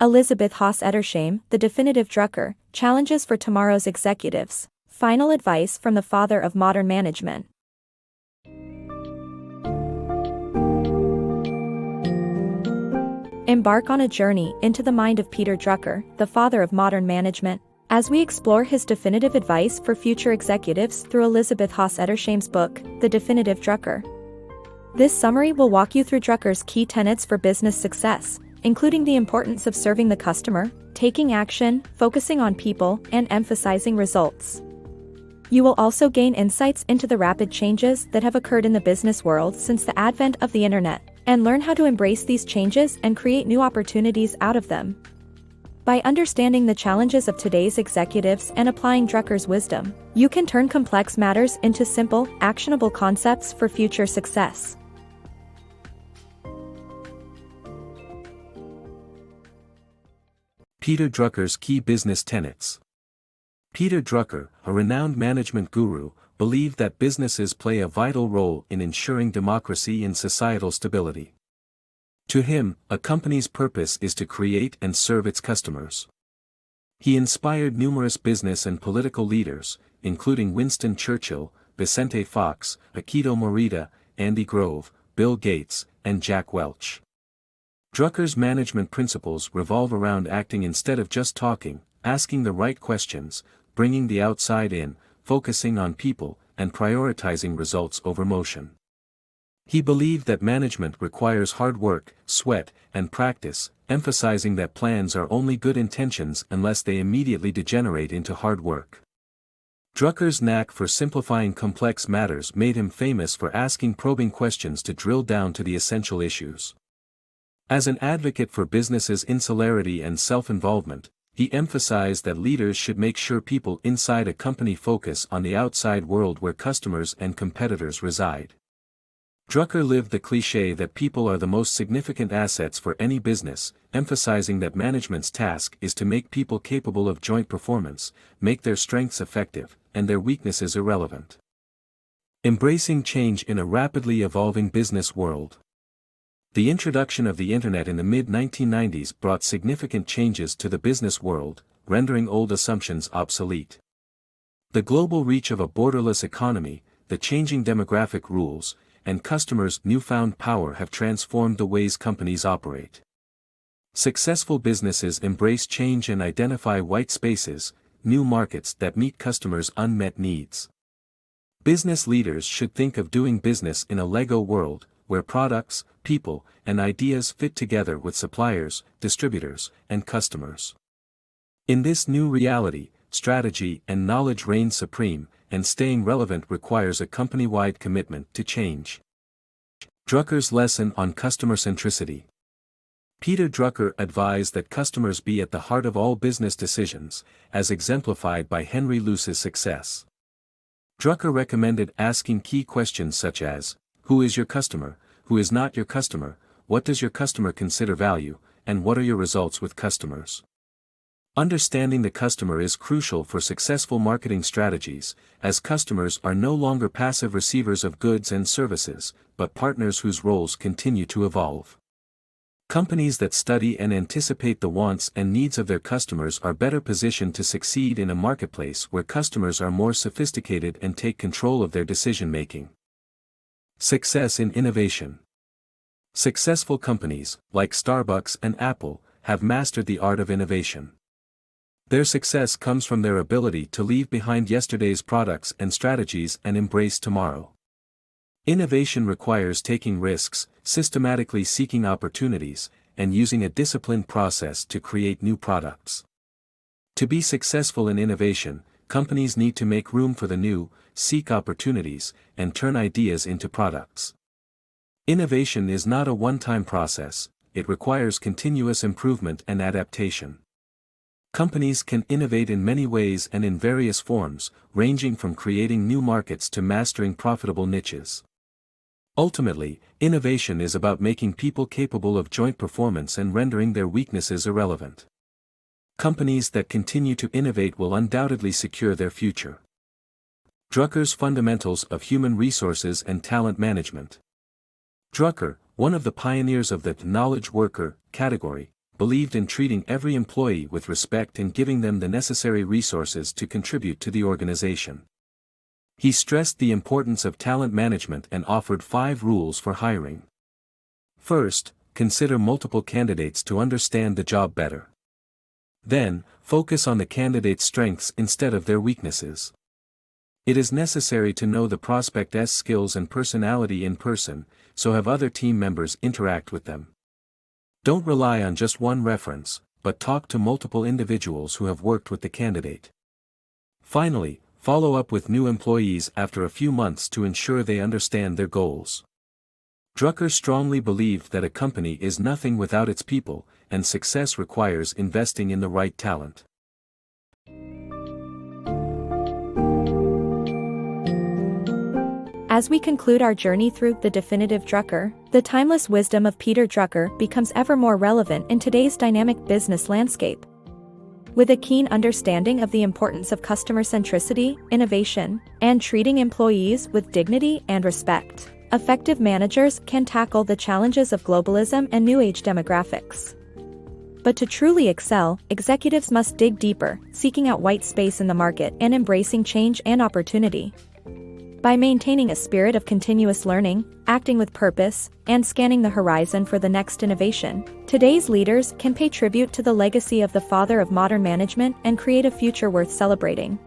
Elizabeth Haas Edersheim, The Definitive Drucker, Challenges for Tomorrow's Executives. Final advice from the father of modern management. Embark on a journey into the mind of Peter Drucker, the father of modern management, as we explore his definitive advice for future executives through Elizabeth Haas Edersheim's book, The Definitive Drucker. This summary will walk you through Drucker's key tenets for business success, including the importance of serving the customer, taking action, focusing on people, and emphasizing results. You will also gain insights into the rapid changes that have occurred in the business world since the advent of the internet, and learn how to embrace these changes and create new opportunities out of them. By understanding the challenges of today's executives and applying Drucker's wisdom, you can turn complex matters into simple, actionable concepts for future success. Peter Drucker's key business tenets. Peter Drucker, a renowned management guru, believed that businesses play a vital role in ensuring democracy and societal stability. To him, a company's purpose is to create and serve its customers. He inspired numerous business and political leaders, including Winston Churchill, Vicente Fox, Akito Morita, Andy Grove, Bill Gates, and Jack Welch. Drucker's management principles revolve around acting instead of just talking, asking the right questions, bringing the outside in, focusing on people, and prioritizing results over motion. He believed that management requires hard work, sweat, and practice, emphasizing that plans are only good intentions unless they immediately degenerate into hard work. Drucker's knack for simplifying complex matters made him famous for asking probing questions to drill down to the essential issues. As an advocate for businesses' insularity and self-involvement, he emphasized that leaders should make sure people inside a company focus on the outside world where customers and competitors reside. Drucker lived the cliché that people are the most significant assets for any business, emphasizing that management's task is to make people capable of joint performance, make their strengths effective, and their weaknesses irrelevant. Embracing change in a rapidly evolving business world. The introduction of the internet in the mid-1990s brought significant changes to the business world, rendering old assumptions obsolete. The global reach of a borderless economy, the changing demographic rules, and customers' newfound power have transformed the ways companies operate. Successful businesses embrace change and identify white spaces, new markets that meet customers' unmet needs. Business leaders should think of doing business in a Lego world, where products, people, and ideas fit together with suppliers, distributors, and customers. In this new reality, strategy and knowledge reign supreme, and staying relevant requires a company-wide commitment to change. Drucker's lesson on customer-centricity. Peter Drucker advised that customers be at the heart of all business decisions, as exemplified by Henry Luce's success. Drucker recommended asking key questions such as, who is your customer, who is not your customer, what does your customer consider value, and what are your results with customers? Understanding the customer is crucial for successful marketing strategies, as customers are no longer passive receivers of goods and services, but partners whose roles continue to evolve. Companies that study and anticipate the wants and needs of their customers are better positioned to succeed in a marketplace where customers are more sophisticated and take control of their decision-making. Success in innovation. Successful companies, like Starbucks and Apple, have mastered the art of innovation. Their success comes from their ability to leave behind yesterday's products and strategies and embrace tomorrow. Innovation requires taking risks, systematically seeking opportunities, and using a disciplined process to create new products. To be successful in innovation, companies need to make room for the new, seek opportunities, and turn ideas into products. Innovation is not a one-time process, it requires continuous improvement and adaptation. Companies can innovate in many ways and in various forms, ranging from creating new markets to mastering profitable niches. Ultimately, innovation is about making people capable of joint performance and rendering their weaknesses irrelevant. Companies that continue to innovate will undoubtedly secure their future. Drucker's Fundamentals of Human Resources and Talent Management. Drucker, one of the pioneers of the knowledge worker category, believed in treating every employee with respect and giving them the necessary resources to contribute to the organization. He stressed the importance of talent management and offered 5 rules for hiring. First, consider multiple candidates to understand the job better. Then, focus on the candidate's strengths instead of their weaknesses. It is necessary to know the prospect's skills and personality in person, so have other team members interact with them. Don't rely on just one reference, but talk to multiple individuals who have worked with the candidate. Finally, follow up with new employees after a few months to ensure they understand their goals. Drucker strongly believed that a company is nothing without its people, and success requires investing in the right talent. As we conclude our journey through The Definitive Drucker, the timeless wisdom of Peter Drucker becomes ever more relevant in today's dynamic business landscape. With a keen understanding of the importance of customer centricity, innovation, and treating employees with dignity and respect, effective managers can tackle the challenges of globalism and new age demographics. But to truly excel, executives must dig deeper, seeking out white space in the market and embracing change and opportunity. By maintaining a spirit of continuous learning, acting with purpose, and scanning the horizon for the next innovation, today's leaders can pay tribute to the legacy of the father of modern management and create a future worth celebrating.